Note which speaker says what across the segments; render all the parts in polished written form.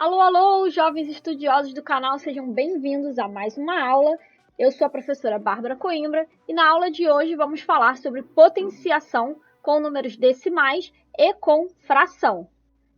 Speaker 1: Alô, alô, jovens estudiosos do canal, sejam bem-vindos a mais uma aula. Eu sou a professora Bárbara Coimbra e na aula de hoje vamos falar sobre potenciação com números decimais e com fração.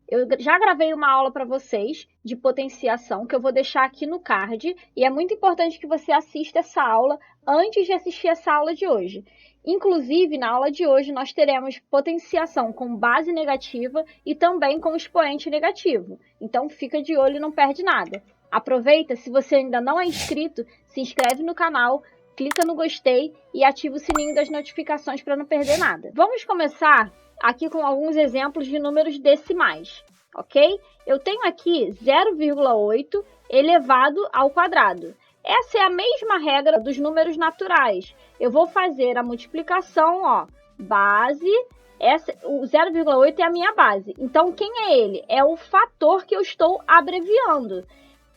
Speaker 1: Eu já gravei uma aula para vocês de potenciação que eu vou deixar aqui no card e é muito importante que você assista essa aula antes de assistir essa aula de hoje. Inclusive, na aula de hoje, nós teremos potenciação com base negativa e também com expoente negativo. Então, fica de olho e não perde nada. Aproveita, se você ainda não é inscrito, se inscreve no canal, clica no gostei e ativa o sininho das notificações para não perder nada. Vamos começar aqui com alguns exemplos de números decimais, ok? Eu tenho aqui 0,8 elevado ao quadrado. Essa é a mesma regra dos números naturais. Eu vou fazer a multiplicação, ó, base, o 0,8 é a minha base. Então, quem é ele? É o fator que eu estou abreviando.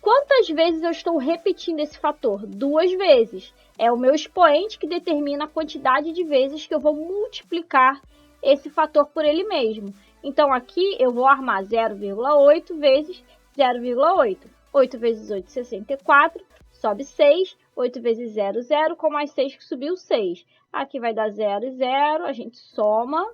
Speaker 1: Quantas vezes eu estou repetindo esse fator? 2 vezes. É o meu expoente que determina a quantidade de vezes que eu vou multiplicar esse fator por ele mesmo. Então, aqui eu vou armar 0,8 vezes 0,8. 8 vezes 8, 64. Sobe 6, 8 vezes 0, 0, com mais 6 que subiu 6. Aqui vai dar 0 e 0, a gente soma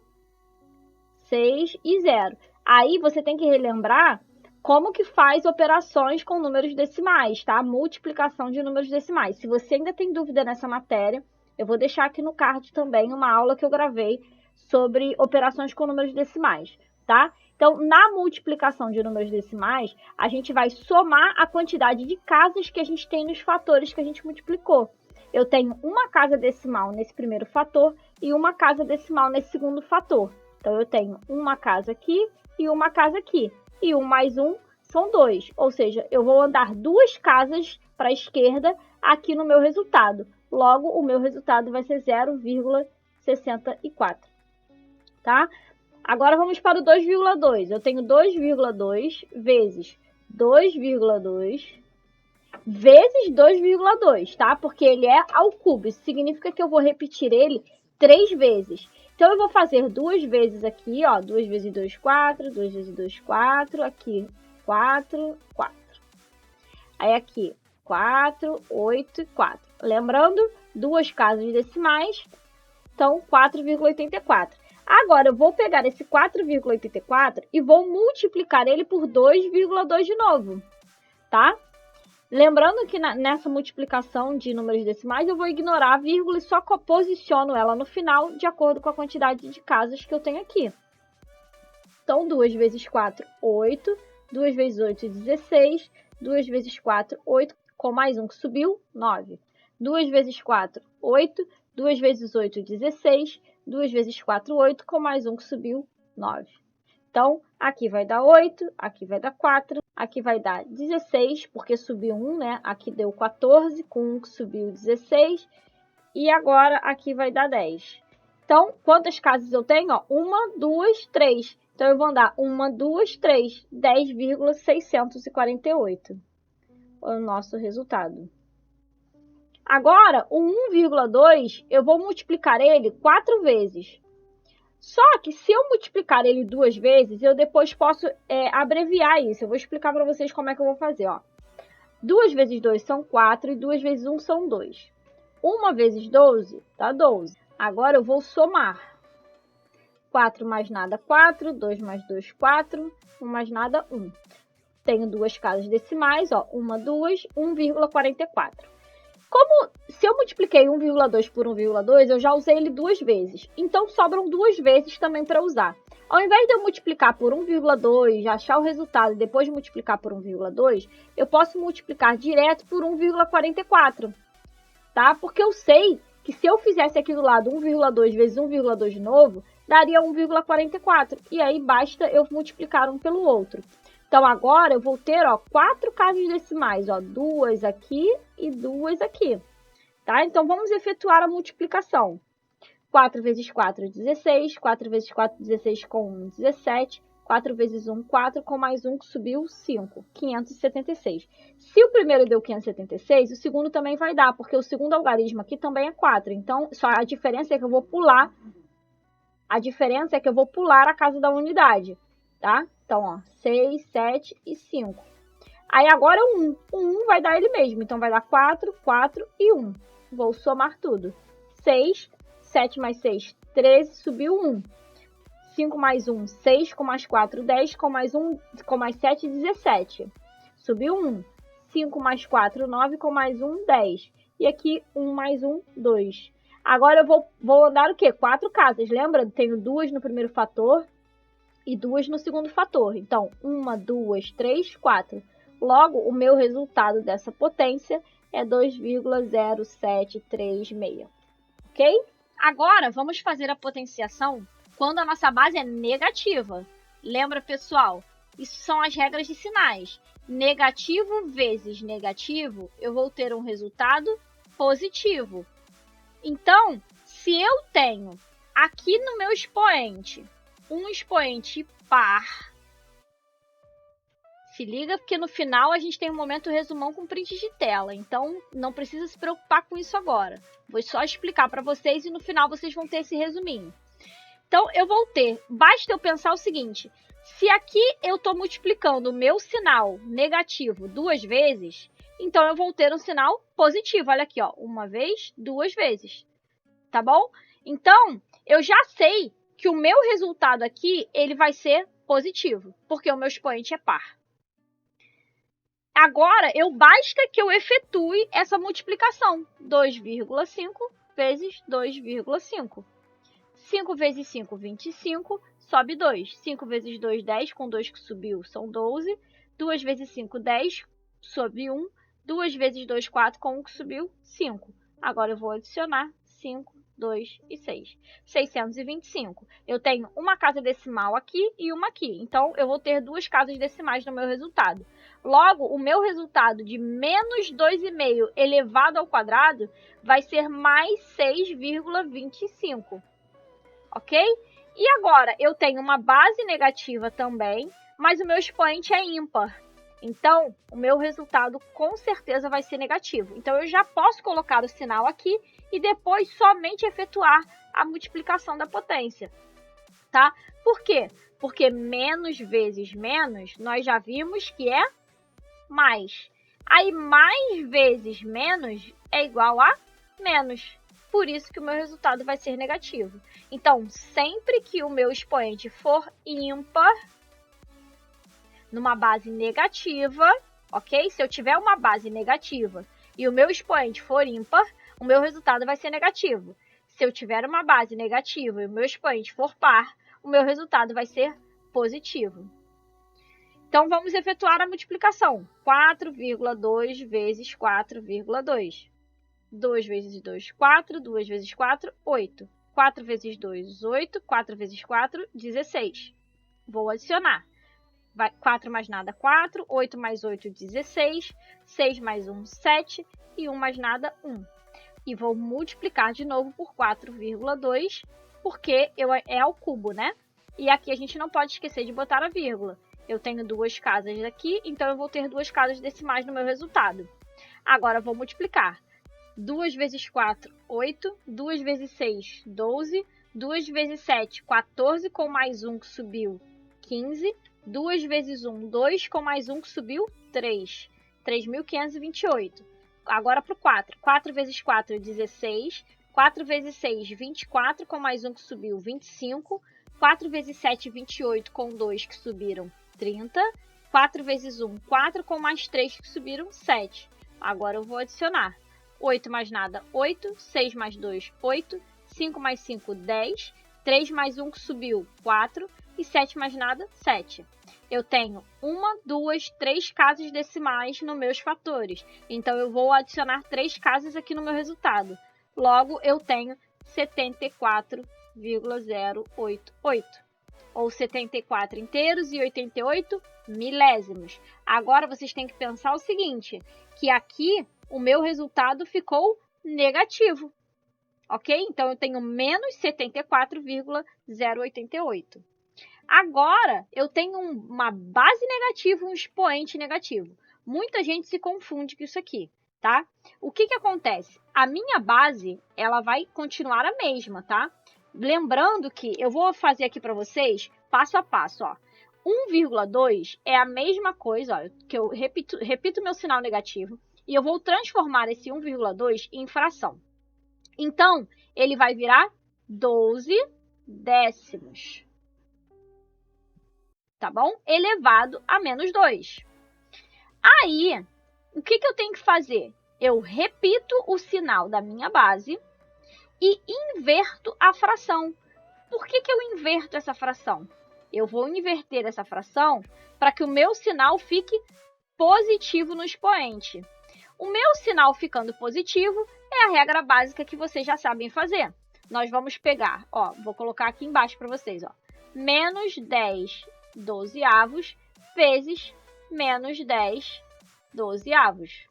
Speaker 1: 6 e 0. Aí você tem que relembrar como que faz operações com números decimais, tá? Multiplicação de números decimais. Se você ainda tem dúvida nessa matéria, eu vou deixar aqui no card também uma aula que eu gravei sobre operações com números decimais, tá? Então, na multiplicação de números decimais, a gente vai somar a quantidade de casas que a gente tem nos fatores que a gente multiplicou. Eu tenho uma casa decimal nesse primeiro fator e uma casa decimal nesse segundo fator. Então, eu tenho uma casa aqui e uma casa aqui. E 1 mais 1 são 2. Ou seja, eu vou andar 2 casas para a esquerda aqui no meu resultado. Logo, o meu resultado vai ser 0,64. Tá? Agora, vamos para o 2,2. Eu tenho 2,2 vezes 2,2 vezes 2,2, tá? Porque ele é ao cubo. Isso significa que eu vou repetir ele 3 vezes. Então, eu vou fazer 2 vezes aqui, ó. 2 vezes 2, 4. 2 vezes 2, 4. Aqui, 4, 4. Aí, aqui, 4, 8 e 4. Lembrando, 2 casas decimais, então 4,84. Agora, eu vou pegar esse 4,84 e vou multiplicar ele por 2,2 de novo, tá? Lembrando que nessa multiplicação de números decimais, eu vou ignorar a vírgula e só posiciono ela no final de acordo com a quantidade de casas que eu tenho aqui. Então, 2 vezes 4, 8. 2 vezes 8, 16. 2 vezes 4, 8. Com mais 1 que subiu, 9. 2 vezes 4, 8. 2 vezes 8, 16. 2 vezes 4, 8, com mais 1 que subiu, 9. Então, aqui vai dar 8, aqui vai dar 4, aqui vai dar 16, porque subiu 1, né? Aqui deu 14, com 1 que subiu 16. E agora, aqui vai dar 10. Então, quantas casas eu tenho? Ó, 1, 2, 3. Então, eu vou andar 1, 2, 3. 10,648. É o nosso resultado. Agora, o 1,2, eu vou multiplicar ele 4 vezes. Só que se eu multiplicar ele 2 vezes, eu depois posso abreviar isso. Eu vou explicar para vocês como é que eu vou fazer, ó. 2 vezes 2 são 4 e 2 vezes 1 são 2. 1 vezes 12 dá 12. Agora eu vou somar. 4 mais nada, 4. 2 mais 2, 4. 1 mais nada, 1. Tenho 2 casas decimais, ó. 1, 2, 1,44. Como se eu multipliquei 1,2 por 1,2, eu já usei ele 2 vezes. Então, sobram 2 vezes também para usar. Ao invés de eu multiplicar por 1,2, achar o resultado e depois multiplicar por 1,2, eu posso multiplicar direto por 1,44, tá? Porque eu sei que se eu fizesse aqui do lado 1,2 vezes 1,2 de novo, daria 1,44. E aí, basta eu multiplicar um pelo outro. Então, agora eu vou ter, ó, 4 casas decimais, ó, 2 aqui e 2 aqui, tá? Então, vamos efetuar a multiplicação. 4 vezes 4, 16. 4 vezes 4, 16 com 1, 17. 4 vezes 1, 4, com mais 1 que subiu, 5, 576. Se o primeiro deu 576, o segundo também vai dar, porque o segundo algarismo aqui também é 4. Então, só a diferença é que eu vou pular. A casa da unidade, tá? Então, ó, 6, 7 e 5. Aí agora o 1. O 1 vai dar ele mesmo. Então vai dar 4, 4 e 1. Vou somar tudo. 6, 7 mais 6, 13, subiu 1. 5 mais 1, 6, com mais 4, 10, com mais 1, com mais 7, 17. Subiu 1. 5 mais 4, 9, com mais 1, 10. E aqui 1 mais 1, 2. Agora eu vou andar o quê? 4 casas. Lembra? Tenho 2 no primeiro fator e 2 no segundo fator. Então, 1, 2, 3, 4. Logo, o meu resultado dessa potência é 2,0736. Ok? Agora, vamos fazer a potenciação quando a nossa base é negativa. Lembra, pessoal? Isso são as regras de sinais. Negativo vezes negativo, eu vou ter um resultado positivo. Então, se eu tenho aqui no meu expoente um expoente par, se liga porque no final a gente tem um momento resumão com print de tela, então não precisa se preocupar com isso agora. Vou só explicar para vocês e no final vocês vão ter esse resuminho. Então, eu vou ter, basta eu pensar o seguinte, se aqui eu estou multiplicando o meu sinal negativo 2 vezes, então eu vou ter um sinal positivo. Olha aqui, ó, 1 vez, 2 vezes, tá bom? Então, eu já sei que o meu resultado aqui, ele vai ser positivo, porque o meu expoente é par. Agora, basta que eu efetue essa multiplicação, 2,5 vezes 2,5. 5 vezes 5, 25, sobe 2. 5 vezes 2, 10, com 2 que subiu, são 12. 2 vezes 5, 10, sobe 1. 2 vezes 2, 4, com 1 que subiu, 5. Agora eu vou adicionar 5, 2 e 6. 625. Eu tenho uma casa decimal aqui e uma aqui. Então, eu vou ter 2 casas decimais no meu resultado. Logo, o meu resultado de menos 2,5 elevado ao quadrado vai ser mais 6,25. Ok? E agora, eu tenho uma base negativa também, mas o meu expoente é ímpar. Então, o meu resultado com certeza vai ser negativo. Então, eu já posso colocar o sinal aqui e depois somente efetuar a multiplicação da potência. Tá? Por quê? Porque menos vezes menos, nós já vimos que é mais. Aí, mais vezes menos é igual a menos. Por isso que o meu resultado vai ser negativo. Então, sempre que o meu expoente for ímpar, numa base negativa, ok? Se eu tiver uma base negativa e o meu expoente for ímpar, o meu resultado vai ser negativo. Se eu tiver uma base negativa e o meu expoente for par, o meu resultado vai ser positivo. Então, vamos efetuar a multiplicação. 4,2 vezes 4,2. 2 vezes 2, 4. 2 vezes 4, 8. 4 vezes 2, 8. 4 vezes 4, 16. Vou adicionar. 4 mais nada, 4. 8 mais 8, 16. 6 mais 1, 7. E 1 mais nada, 1. E vou multiplicar de novo por 4,2, porque é ao cubo, né? E aqui a gente não pode esquecer de botar a vírgula. Eu tenho 2 casas aqui, então eu vou ter 2 casas decimais no meu resultado. Agora, vou multiplicar. 2 vezes 4, 8. 2 vezes 6, 12. 2 vezes 7, 14, com mais 1 que subiu, 15. 2 vezes 1, 2, com mais 1 que subiu, 3. 3.528. Agora para o 4. 4 vezes 4, 16. 4 vezes 6, 24, com mais 1 que subiu, 25. 4 vezes 7, 28, com 2 que subiram, 30. 4 vezes 1, 4, com mais 3 que subiram, 7. Agora eu vou adicionar. 8 mais nada, 8. 6 mais 2, 8. 5 mais 5, 10. 3 mais 1 que subiu, 4. E 7 mais nada, 7. Eu tenho 1, 2, 3 casas decimais nos meus fatores. Então, eu vou adicionar 3 casas aqui no meu resultado. Logo, eu tenho 74,088. Ou 74 inteiros e 88 milésimos. Agora, vocês têm que pensar o seguinte, que aqui o meu resultado ficou negativo. Ok? Então, eu tenho menos 74,088. Agora, eu tenho uma base negativa, um expoente negativo. Muita gente se confunde com isso aqui, tá? O que acontece? A minha base, ela vai continuar a mesma, tá? Lembrando que eu vou fazer aqui para vocês, passo a passo, ó. 1,2 é a mesma coisa, ó, que eu repito meu sinal negativo, e eu vou transformar esse 1,2 em fração. Então, ele vai virar 12 décimos, tá bom? Elevado a menos 2. Aí, o que eu tenho que fazer? Eu repito o sinal da minha base e inverto a fração. Por que eu inverto essa fração? Eu vou inverter essa fração para que o meu sinal fique positivo no expoente. O meu sinal ficando positivo é a regra básica que vocês já sabem fazer. Nós vamos pegar, ó, vou colocar aqui embaixo para vocês, ó, menos 10 dozeavos vezes menos 10 dozeavos.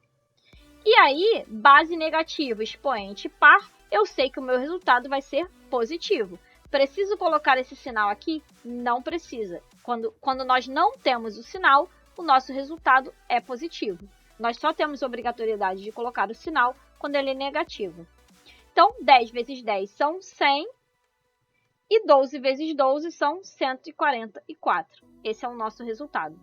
Speaker 1: E aí, base negativa, expoente par, eu sei que o meu resultado vai ser positivo. Preciso colocar esse sinal aqui? Não precisa. Quando nós não temos o sinal, o nosso resultado é positivo. Nós só temos obrigatoriedade de colocar o sinal quando ele é negativo. Então, 10 vezes 10 são 100 e 12 vezes 12 são 144. Esse é o nosso resultado.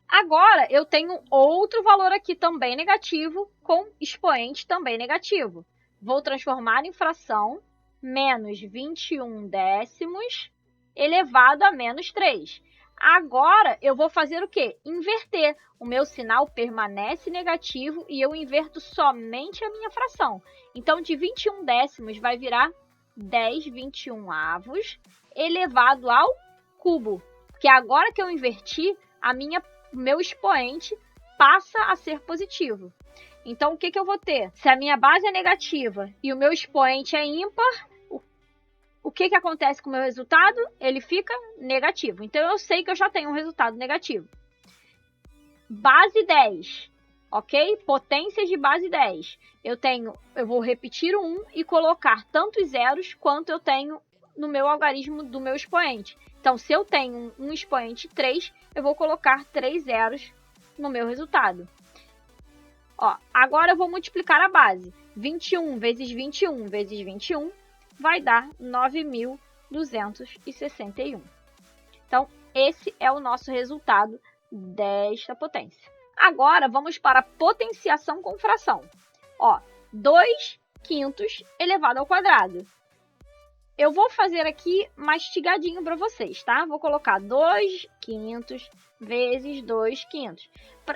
Speaker 1: Agora, eu tenho outro valor aqui também negativo, com expoente também negativo. Vou transformar em fração menos 21 décimos elevado a menos 3. Agora, eu vou fazer o quê? Inverter. O meu sinal permanece negativo e eu inverto somente a minha fração. Então, de 21 décimos vai virar 10 21avos elevado ao cubo. Porque agora que eu inverti, meu expoente passa a ser positivo. Então, o que eu vou ter? Se a minha base é negativa e o meu expoente é ímpar, o que acontece com o meu resultado? Ele fica negativo. Então, eu sei que eu já tenho um resultado negativo. Base 10, ok? Potências de base 10. Eu vou repetir o 1 e colocar tantos zeros quanto eu tenho no meu algarismo do meu expoente. Então, se eu tenho um expoente 3, eu vou colocar 3 zeros no meu resultado. Ó, agora eu vou multiplicar a base. 21 vezes 21 vezes 21 vai dar 9.261. Então, esse é o nosso resultado desta potência. Agora, vamos para a potenciação com fração. Ó, 2 quintos elevado ao quadrado. Eu vou fazer aqui mastigadinho para vocês, tá? Vou colocar 2 quintos vezes 2 quintos.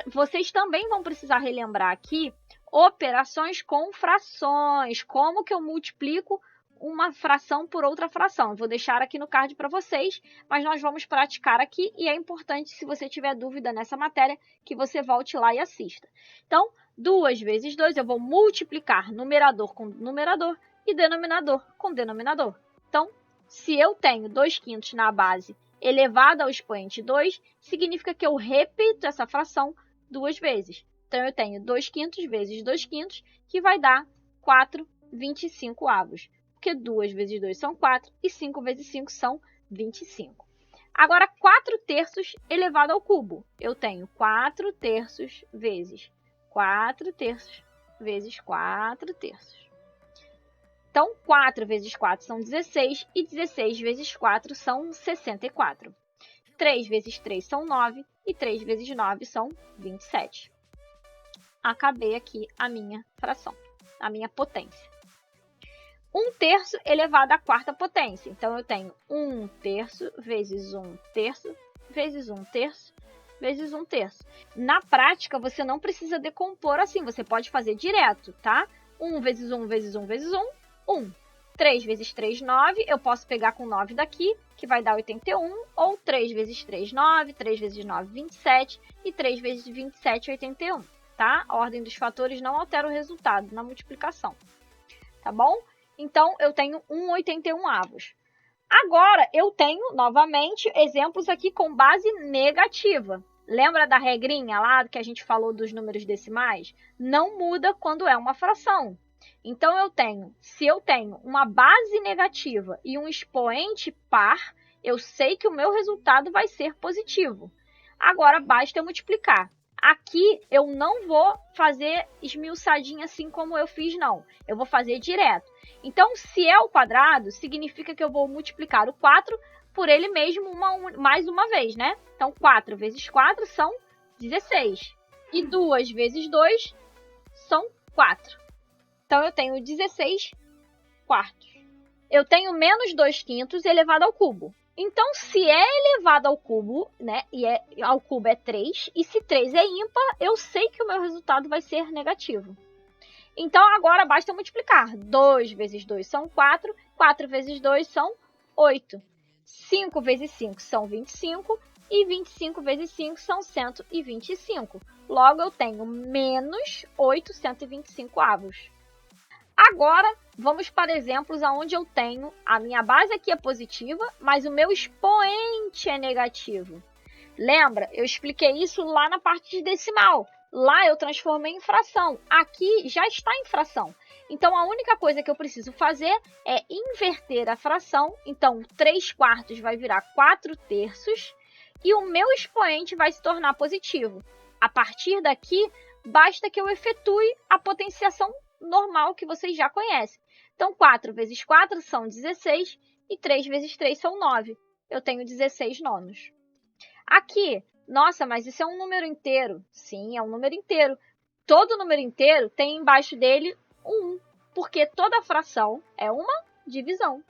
Speaker 1: Vocês também vão precisar relembrar aqui operações com frações. Como que eu multiplico uma fração por outra fração? Eu vou deixar aqui no card para vocês, mas nós vamos praticar aqui e é importante, se você tiver dúvida nessa matéria, que você volte lá e assista. Então, 2 vezes 2, eu vou multiplicar numerador com numerador e denominador com denominador. Então, se eu tenho 2 quintos na base elevado ao expoente 2, significa que eu repito essa fração 2 vezes. Então, eu tenho 2 quintos vezes 2 quintos, que vai dar 4 25avos. Porque 2 vezes 2 são 4 e 5 vezes 5 são 25. Agora, 4 terços elevado ao cubo. Eu tenho 4 terços vezes 4 terços vezes 4 terços. Então, 4 vezes 4 são 16 e 16 vezes 4 são 64. 3 vezes 3 são 9 e 3 vezes 9 são 27. Acabei aqui a minha fração, a minha potência. 1 terço elevado à quarta potência. Então, eu tenho 1 terço vezes 1 terço vezes 1 terço vezes 1 terço. Na prática, você não precisa decompor assim, você pode fazer direto, tá? 1 vezes 1 vezes 1 vezes 1, 1. 3 vezes 3, 9. Eu posso pegar com 9 daqui, que vai dar 81. Ou 3 vezes 3, 9. 3 vezes 9, 27. E 3 vezes 27, 81. Tá? A ordem dos fatores não altera o resultado na multiplicação. Tá bom? Então, eu tenho 1/81avos. Agora, eu tenho, novamente, exemplos aqui com base negativa. Lembra da regrinha lá que a gente falou dos números decimais? Não muda quando é uma fração. Então, se eu tenho uma base negativa e um expoente par, eu sei que o meu resultado vai ser positivo. Agora, basta eu multiplicar. Aqui, eu não vou fazer esmiuçadinho assim como eu fiz, não. Eu vou fazer direto. Então, se é o quadrado, significa que eu vou multiplicar o 4 por ele mesmo mais uma vez, né? Então, 4 vezes 4 são 16. E 2 vezes 2 são 4. Então, eu tenho 16 quartos. Eu tenho menos 2 quintos elevado ao cubo. Então, se é elevado ao cubo, né, ao cubo é 3, e se 3 é ímpar, eu sei que o meu resultado vai ser negativo. Então, agora basta multiplicar. 2 vezes 2 são 4, 4 vezes 2 são 8. 5 vezes 5 são 25, e 25 vezes 5 são 125. Logo, eu tenho menos 825 avos. Agora, vamos para exemplos onde eu tenho a minha base aqui é positiva, mas o meu expoente é negativo. Lembra? Eu expliquei isso lá na parte de decimal. Lá eu transformei em fração. Aqui já está em fração. Então, a única coisa que eu preciso fazer é inverter a fração. Então, 3 quartos vai virar 4 terços e o meu expoente vai se tornar positivo. A partir daqui, basta que eu efetue a potenciação normal que vocês já conhecem. Então, 4 vezes 4 são 16 e 3 vezes 3 são 9. Eu tenho 16 nonos. Aqui, nossa, mas isso é um número inteiro. Sim, é um número inteiro. Todo número inteiro tem embaixo dele 1, porque toda fração é uma divisão.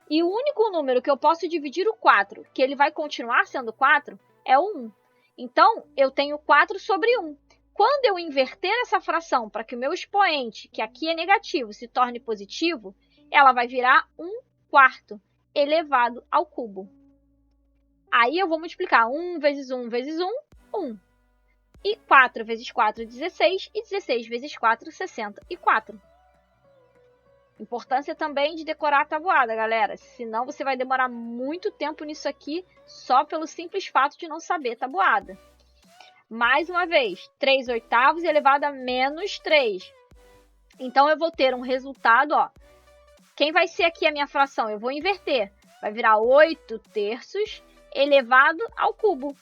Speaker 1: E o único número que eu posso dividir o 4, que ele vai continuar sendo 4, é o 1. Então, eu tenho 4 sobre 1. Quando eu inverter essa fração para que o meu expoente, que aqui é negativo, se torne positivo, ela vai virar 1 quarto elevado ao cubo. Aí eu vou multiplicar 1 vezes 1 vezes 1, 1. E 4 vezes 4, 16. E 16 vezes 4, 64. Importância também de decorar a tabuada, galera. Senão você vai demorar muito tempo nisso aqui só pelo simples fato de não saber tabuada. Mais uma vez, 3 oitavos elevado a menos 3. Então, eu vou ter um resultado, ó. Quem vai ser aqui a minha fração? Eu vou inverter. Vai virar 8 terços elevado ao cubo.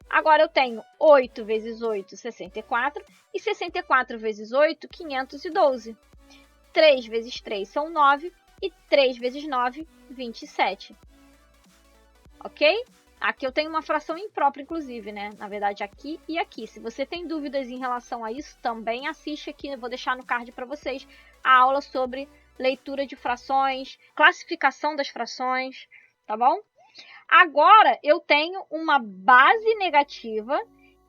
Speaker 1: Agora, eu tenho 8 vezes 8, 64. E 64 vezes 8, 512. 3 vezes 3 são 9. E 3 vezes 9, 27. Ok? Aqui eu tenho uma fração imprópria, inclusive, né? Na verdade, aqui e aqui. Se você tem dúvidas em relação a isso, também assiste aqui. Eu vou deixar no card para vocês a aula sobre leitura de frações, classificação das frações, tá bom? Agora, eu tenho uma base negativa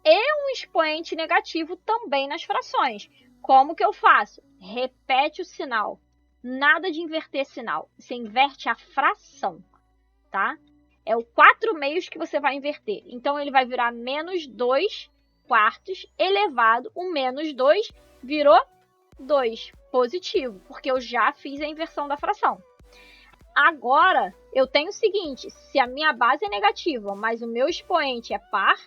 Speaker 1: e um expoente negativo também nas frações. Como que eu faço? Repete o sinal. Nada de inverter sinal. Você inverte a fração, tá? É o 4 meios que você vai inverter. Então, ele vai virar menos 2 quartos elevado. O menos 2 virou 2, positivo, porque eu já fiz a inversão da fração. Agora, eu tenho o seguinte, se a minha base é negativa, mas o meu expoente é par,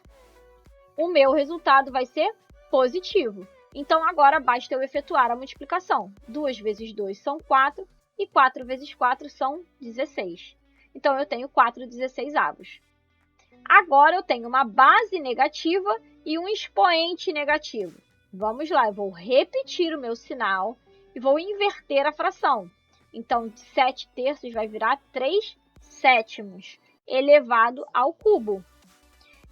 Speaker 1: o meu resultado vai ser positivo. Então, agora basta eu efetuar a multiplicação. 2 vezes 2 são 4 e 4 vezes 4 são 16. Então, eu tenho 4/16. Agora, eu tenho uma base negativa e um expoente negativo. Vamos lá, eu vou repetir o meu sinal e vou inverter a fração. Então, 7 terços vai virar 3 sétimos, elevado ao cubo.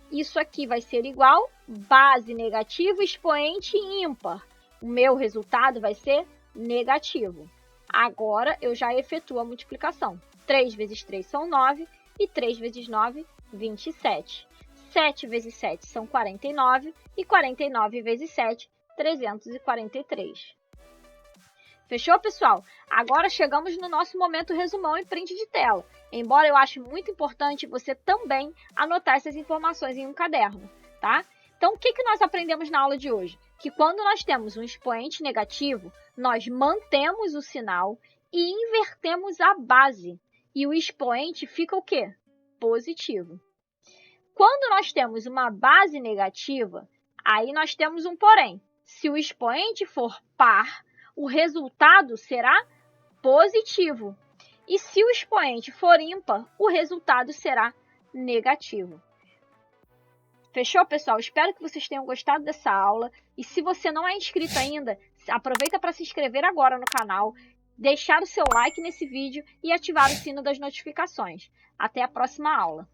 Speaker 1: Isso aqui vai ser igual base negativa, expoente ímpar. O meu resultado vai ser negativo. Agora, eu já efetuo a multiplicação. 3 vezes 3 são 9 e 3 vezes 9, 27. 7 vezes 7 são 49 e 49 vezes 7, 343. Fechou, pessoal? Agora chegamos no nosso momento resumão e print de tela. Embora eu ache muito importante você também anotar essas informações em um caderno, tá? Então, o que nós aprendemos na aula de hoje? Que quando nós temos um expoente negativo, nós mantemos o sinal e invertemos a base. E o expoente fica o quê? Positivo. Quando nós temos uma base negativa, aí nós temos um porém. Se o expoente for par, o resultado será positivo. E se o expoente for ímpar, o resultado será negativo. Fechou, pessoal? Espero que vocês tenham gostado dessa aula. E se você não é inscrito ainda, aproveita para se inscrever agora no canal. deixar o seu like nesse vídeo e ativar o sino das notificações. Até a próxima aula!